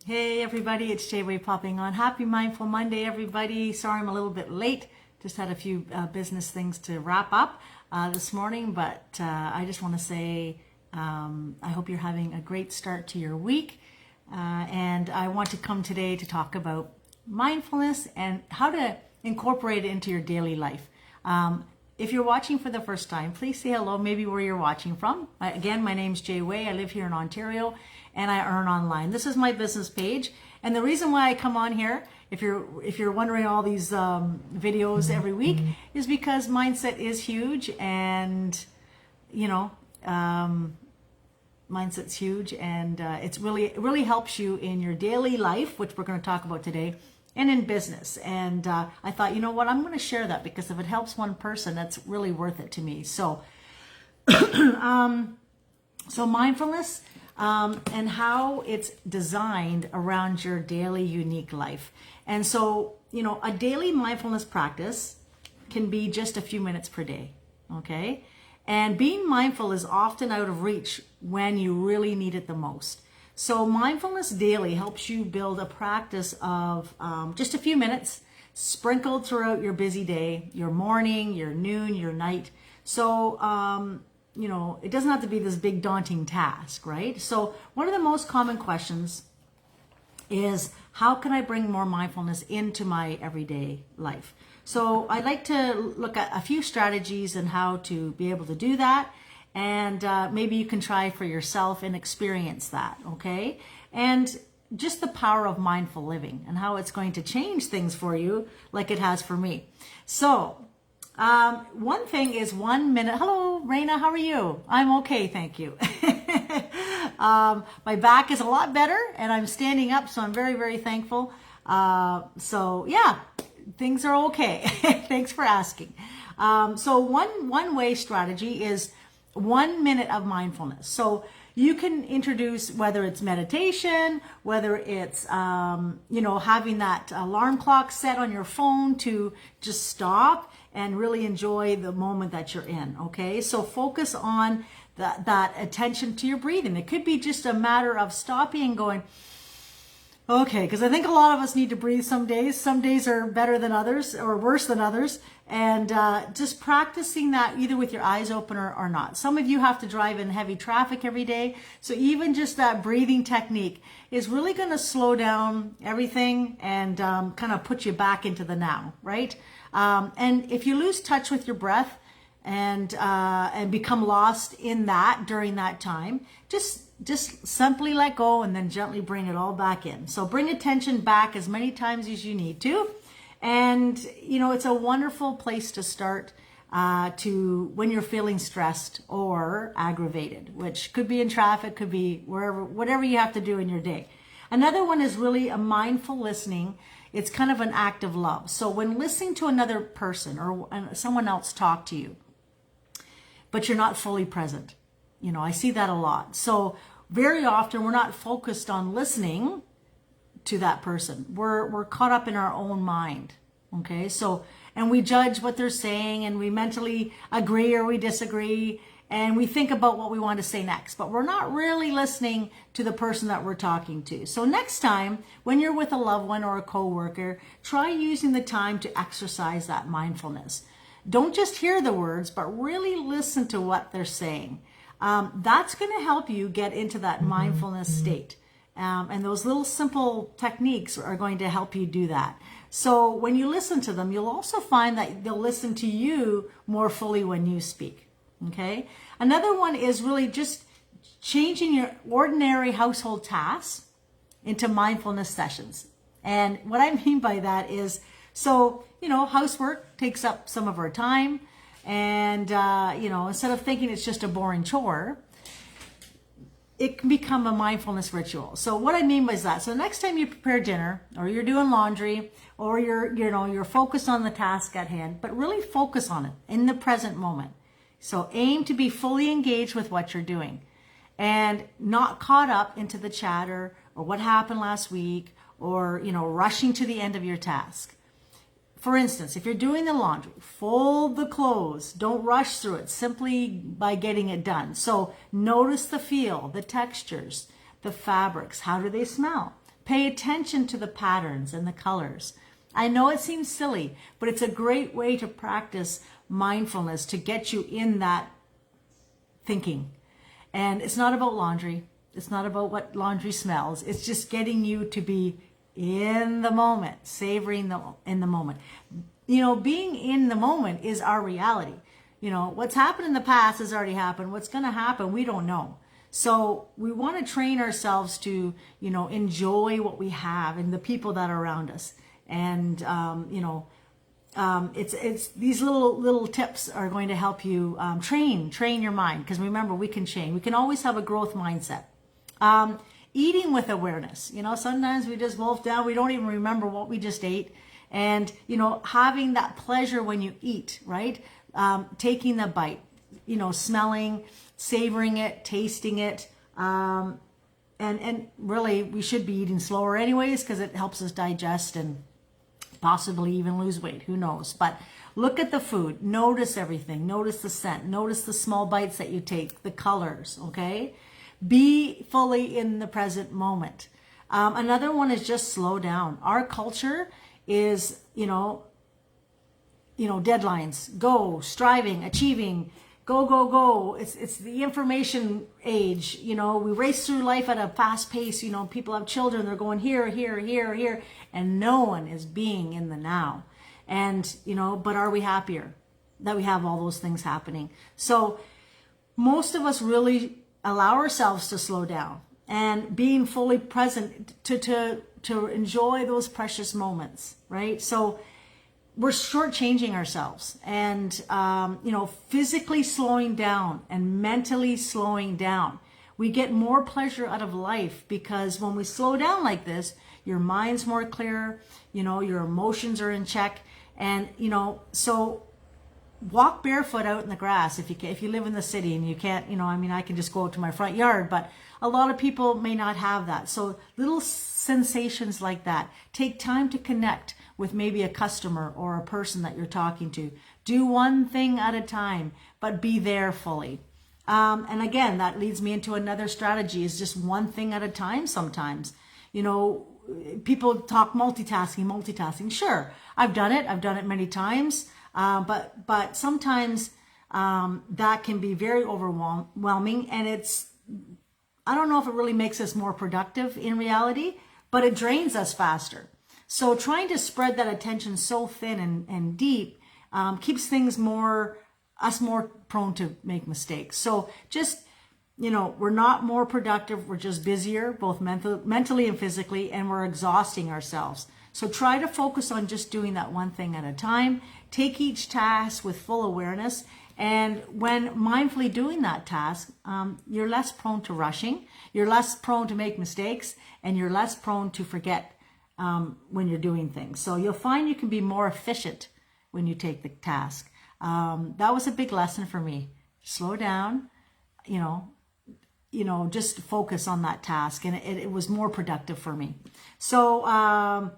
Hey everybody, it's Jay popping on. Happy Mindful Monday, everybody. Sorry I'm a little bit late. Just had a few business things to wrap up this morning, but I just want to say I hope you're having a great start to your week. And I want to come today to talk about mindfulness and how to incorporate it into your daily life. If you're watching for the first time, please say hello, maybe where you're watching from. Again, my name's Jay Wei. I live here in Ontario and I earn online. This is my business page. And the reason why I come on here, if you're wondering all these videos every week, is because mindset is huge and, mindset's huge and it really helps you in your daily life, which we're going to talk about today, and in business. And I thought, you know what, I'm going to share that because if it helps one person, that's really worth it to me. So, so mindfulness and how it's designed around your daily unique life. And so, a daily mindfulness practice can be just a few minutes per day. Okay. And being mindful is often out of reach when you really need it the most. So mindfulness daily helps you build a practice of just a few minutes sprinkled throughout your busy day, your morning, your noon, your night. So, it doesn't have to be this big daunting task, right? So one of the most common questions is, how can I bring more mindfulness into my everyday life? So I'd like to look at a few strategies and how to be able to do that. And maybe you can try for yourself and experience that, okay? And just the power of mindful living and how it's going to change things for you like it has for me. So one thing is 1 minute. Hello, Raina, how are you? I'm okay, thank you. My back is a lot better and I'm standing up, so I'm very, very thankful. So yeah, things are okay. Thanks for asking. So one way strategy is 1 minute of mindfulness. So you can introduce, whether it's meditation, whether it's, having that alarm clock set on your phone to just stop and really enjoy the moment that you're in. Okay. So focus on that attention to your breathing. It could be just a matter of stopping and going, okay, because I think a lot of us need to breathe some days. Some days are better than others or worse than others. And just practicing that either with your eyes open or not. Some of you have to drive in heavy traffic every day. So even just that breathing technique is really going to slow down everything and kind of put you back into the now, right? And if you lose touch with your breath and become lost in that during that time, just simply let go and then gently bring it all back in. So bring attention back as many times as you need to. And, it's a wonderful place to start to when you're feeling stressed or aggravated, which could be in traffic, could be wherever, whatever you have to do in your day. Another one is really a mindful listening. It's kind of an act of love. So when listening to another person or someone else talk to you, but you're not fully present, I see that a lot. So very often we're not focused on listening to that person. We're caught up in our own mind. Okay. So, and we judge what they're saying and we mentally agree or we disagree and we think about what we want to say next, but we're not really listening to the person that we're talking to. So next time when you're with a loved one or a coworker, try using the time to exercise that mindfulness. Don't just hear the words, but really listen to what they're saying. That's going to help you get into that mindfulness state. And those little simple techniques are going to help you do that. So when you listen to them, you'll also find that they'll listen to you more fully when you speak. Okay. Another one is really just changing your ordinary household tasks into mindfulness sessions. And what I mean by that is, so, housework takes up some of our time. And, instead of thinking it's just a boring chore, it can become a mindfulness ritual. So what I mean by that, so the next time you prepare dinner or you're doing laundry or you're focused on the task at hand, but really focus on it in the present moment. So aim to be fully engaged with what you're doing and not caught up into the chatter or what happened last week or, rushing to the end of your task. For instance, if you're doing the laundry, fold the clothes. Don't rush through it simply by getting it done. So notice the feel, the textures, the fabrics. How do they smell? Pay attention to the patterns and the colors. I know it seems silly, but it's a great way to practice mindfulness to get you in that thinking. And it's not about laundry. It's not about what laundry smells. It's just getting you to be in the moment, savoring in the moment. You know, being in the moment is our reality. You know, what's happened in the past has already happened. What's going to happen, we don't know. So we want to train ourselves to, you know, enjoy what we have and the people that are around us. And, you know, it's these little tips are going to help you train your mind. Because remember, we can change. We can always have a growth mindset. Eating with awareness. You know, sometimes we just wolf down. We don't even remember what we just ate. And, you know, having that pleasure when you eat, right? Taking the bite, you know, smelling, savoring it, tasting it. And really, we should be eating slower anyways, because it helps us digest and possibly even lose weight. Who knows? But look at the food. Notice everything. Notice the scent. Notice the small bites that you take, the colors, okay? Be fully in the present moment. Another one is just slow down. Our culture is, you know, deadlines, go, striving, achieving, go. It's the information age. You know, we race through life at a fast pace. You know, people have children, they're going here, and no one is being in the now. And, you know, but are we happier that we have all those things happening? So most of us really allow ourselves to slow down and being fully present to enjoy those precious moments, right? So we're shortchanging ourselves, and you know, physically slowing down and mentally slowing down. We get more pleasure out of life because when we slow down like this, your mind's more clear. You know, your emotions are in check, and you know, so walk barefoot out in the grass if you can, if you live in the city and you can't. You know, I mean, I can just go out to my front yard, but a lot of people may not have that. So little sensations like that. Take time to connect with maybe a customer or a person that you're talking to. Do one thing at a time, but be there fully. And again, that leads me into another strategy, is just one thing at a time sometimes. You know, people talk multitasking. Sure, I've done it many times. But sometimes that can be very overwhelming, and I don't know if it really makes us more productive in reality, but it drains us faster. So trying to spread that attention so thin and deep keeps things more prone to make mistakes. So just, you know, we're not more productive. We're just busier, both mentally and physically, and we're exhausting ourselves. So try to focus on just doing that one thing at a time. Take each task with full awareness. And when mindfully doing that task, you're less prone to rushing. You're less prone to make mistakes, and you're less prone to forget when you're doing things. So you'll find you can be more efficient when you take the task. That was a big lesson for me. Slow down, you know, just focus on that task, and it was more productive for me. So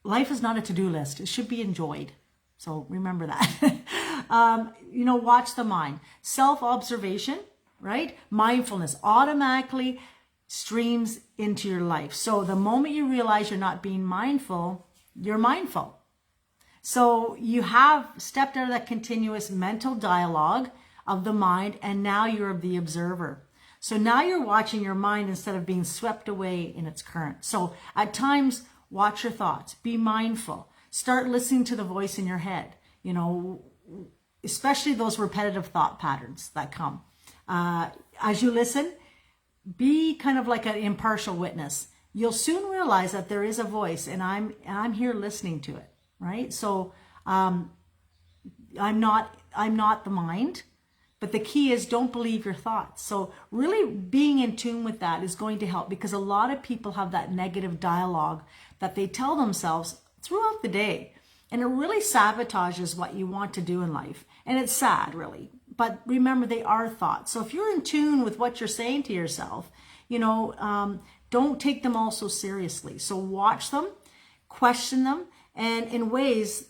life is not a to-do list. It should be enjoyed. So remember that. You know, watch the mind. Self-observation, right? Mindfulness automatically streams into your life. So the moment you realize you're not being mindful, you're mindful. So you have stepped out of that continuous mental dialogue of the mind, and now you're the observer. So now you're watching your mind instead of being swept away in its current. So at times, watch your thoughts. Be mindful. Start listening to the voice in your head, you know, especially those repetitive thought patterns that come. As you listen, be kind of like an impartial witness. You'll soon realize that there is a voice, and I'm here listening to it, right? So I'm not the mind, but the key is don't believe your thoughts. So really being in tune with that is going to help, because a lot of people have that negative dialogue that they tell themselves throughout the day, and it really sabotages what you want to do in life. And it's sad, really. But remember, they are thoughts. So if you're in tune with what you're saying to yourself, you know, don't take them all so seriously. So watch them, question them, and in ways,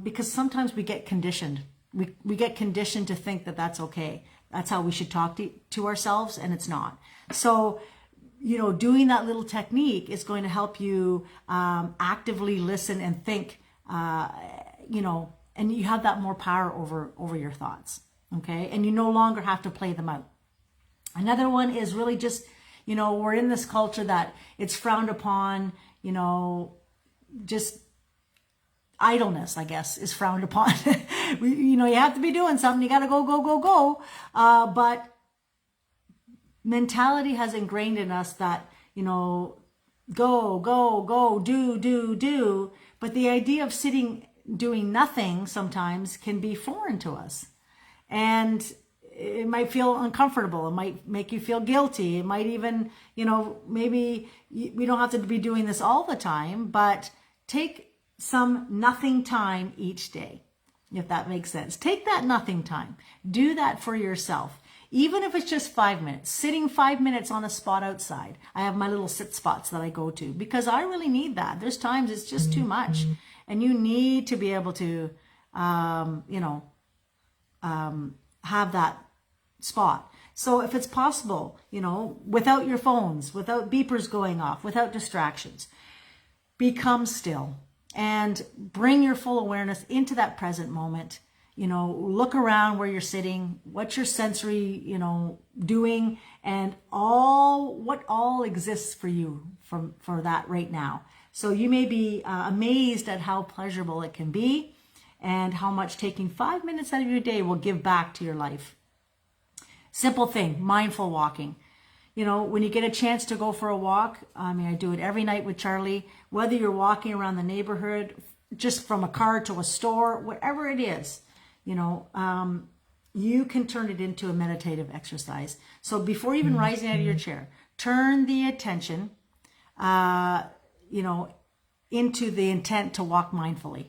because sometimes we get conditioned. We get conditioned to think that that's okay. That's how we should talk to ourselves, and it's not. So doing that little technique is going to help you actively listen and think, and you have that more power over your thoughts. Okay. And you no longer have to play them out. Another one is really just, we're in this culture that it's frowned upon, just idleness, I guess, is frowned upon. You have to be doing something. You got to go, go, go, go. But mentality has ingrained in us that, go, go, go, do. But the idea of sitting, doing nothing sometimes can be foreign to us. And it might feel uncomfortable. It might make you feel guilty. It might even, maybe we don't have to be doing this all the time, but take some nothing time each day, if that makes sense. Take that nothing time. Do that for yourself. Even if it's just 5 minutes, sitting 5 minutes on a spot outside. I have my little sit spots that I go to because I really need that. There's times it's just too much, and you need to be able to, have that spot. So if it's possible, without your phones, without beepers going off, without distractions, become still and bring your full awareness into that present moment. Look around where you're sitting, what's your sensory, doing, and what all exists for you for that right now. So you may be amazed at how pleasurable it can be and how much taking 5 minutes out of your day will give back to your life. Simple thing, mindful walking. When you get a chance to go for a walk, I do it every night with Charlie, whether you're walking around the neighborhood, just from a car to a store, whatever it is, you can turn it into a meditative exercise. So before even rising out of your chair, turn the attention, into the intent to walk mindfully.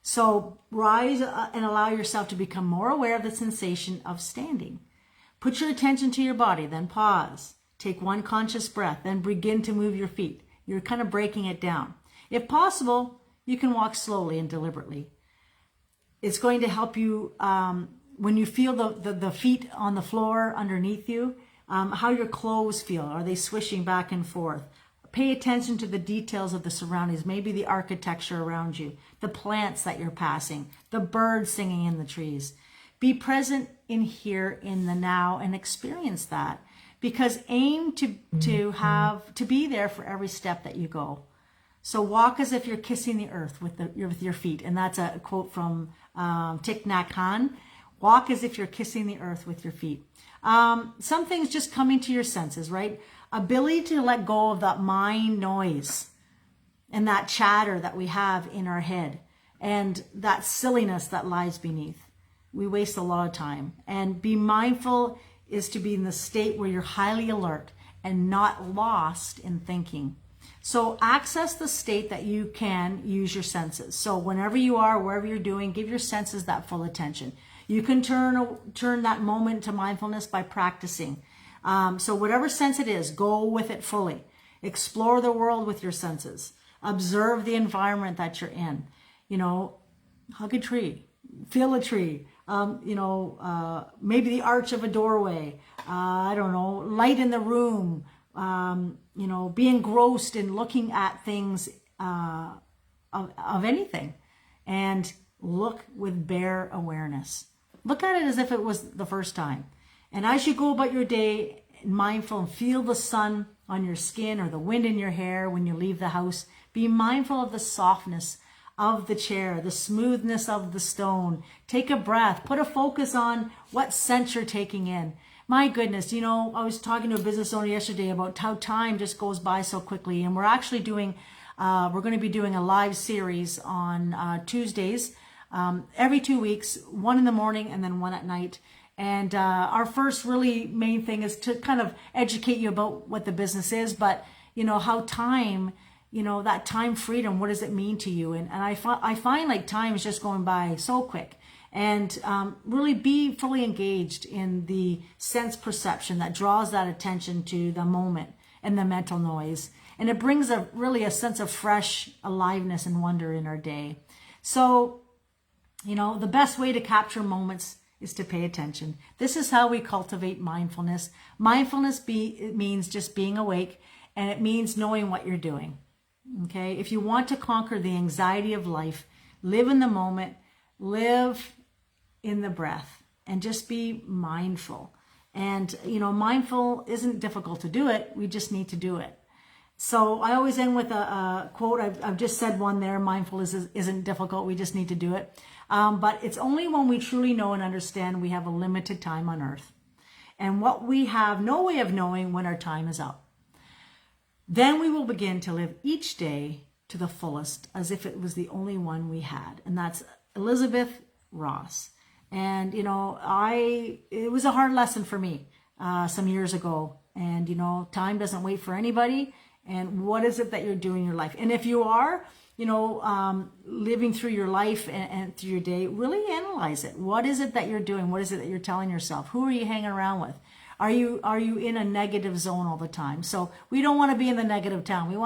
So rise and allow yourself to become more aware of the sensation of standing. Put your attention to your body, then pause. Take one conscious breath, then begin to move your feet. You're kind of breaking it down. If possible, you can walk slowly and deliberately. It's going to help you when you feel the feet on the floor underneath you, how your clothes feel. Are they swishing back and forth? Pay attention to the details of the surroundings, maybe the architecture around you, the plants that you're passing, the birds singing in the trees. Be present in here, in the now, and experience that. Because aim to be there for every step that you go. So walk as if you're kissing the earth with your feet. And that's a quote from Thich Nhat Hanh. Walk as if you're kissing the earth with your feet. Some things just coming to your senses, right? Ability to let go of that mind noise and that chatter that we have in our head and that silliness that lies beneath. We waste a lot of time. And be mindful is to be in the state where you're highly alert and not lost in thinking. So access the state that you can use your senses. So whenever you are, wherever you're doing, give your senses that full attention. You can turn that moment to mindfulness by practicing. So whatever sense it is, go with it fully. Explore the world with your senses. Observe the environment that you're in. Hug a tree, feel a tree. Maybe the arch of a doorway. I don't know, light in the room. Be engrossed in looking at things of anything, and look with bare awareness. Look at it as if it was the first time. And as you go about your day, mindful and feel the sun on your skin or the wind in your hair when you leave the house, be mindful of the softness of the chair, the smoothness of the stone. Take a breath, put a focus on what scent you're taking in. My goodness, I was talking to a business owner yesterday about how time just goes by so quickly. And we're actually we're going to be doing a live series on Tuesdays, every 2 weeks, one in the morning and then one at night. And our first really main thing is to kind of educate you about what the business is, but how time, that time freedom, what does it mean to you? And I find like time is just going by so quick. And really be fully engaged in the sense perception that draws that attention to the moment and the mental noise. And it brings really a sense of fresh aliveness and wonder in our day. So, the best way to capture moments is to pay attention. This is how we cultivate mindfulness. Mindfulness it means just being awake, and it means knowing what you're doing. Okay? If you want to conquer the anxiety of life, live in the moment, live in the breath, and just be mindful. And, mindful isn't difficult to do it. We just need to do it. So I always end with a quote. I've just said one there. Mindful isn't difficult. We just need to do it. But it's only when we truly know and understand we have a limited time on earth. And what we have no way of knowing when our time is up. Then we will begin to live each day to the fullest as if it was the only one we had. And that's Elizabeth Ross. And, it was a hard lesson for me some years ago. And, time doesn't wait for anybody. And what is it that you're doing in your life? And if you are, living through your life and through your day, really analyze it. What is it that you're doing? What is it that you're telling yourself? Who are you hanging around with? Are you in a negative zone all the time? So we don't want to be in the negative town. We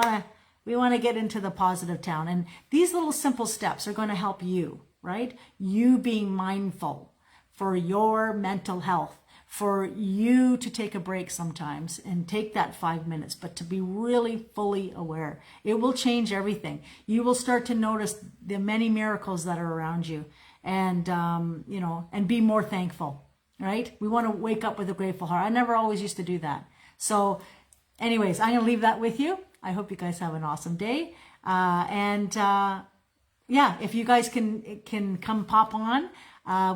want to get into the positive town. And these little simple steps are going to help you, right? You being mindful for your mental health, for you to take a break sometimes and take that 5 minutes, but to be really fully aware. It will change everything. You will start to notice the many miracles that are around you, and, and be more thankful, right? We want to wake up with a grateful heart. I never always used to do that. So anyways, I'm going to leave that with you. I hope you guys have an awesome day. If you guys can come pop on,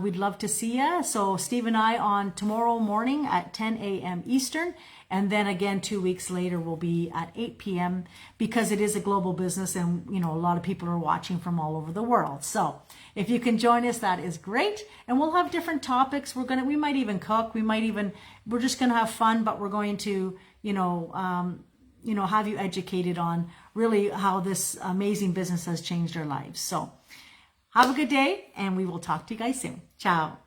we'd love to see you. So Steve and I on tomorrow morning at 10 a.m. Eastern. And then again, 2 weeks later, we'll be at 8 p.m. because it is a global business and, a lot of people are watching from all over the world. So if you can join us, that is great. And we'll have different topics. We might even cook. We're just going to have fun, but we're going to, have you educated on really how this amazing business has changed our lives. So have a good day, and we will talk to you guys soon. Ciao.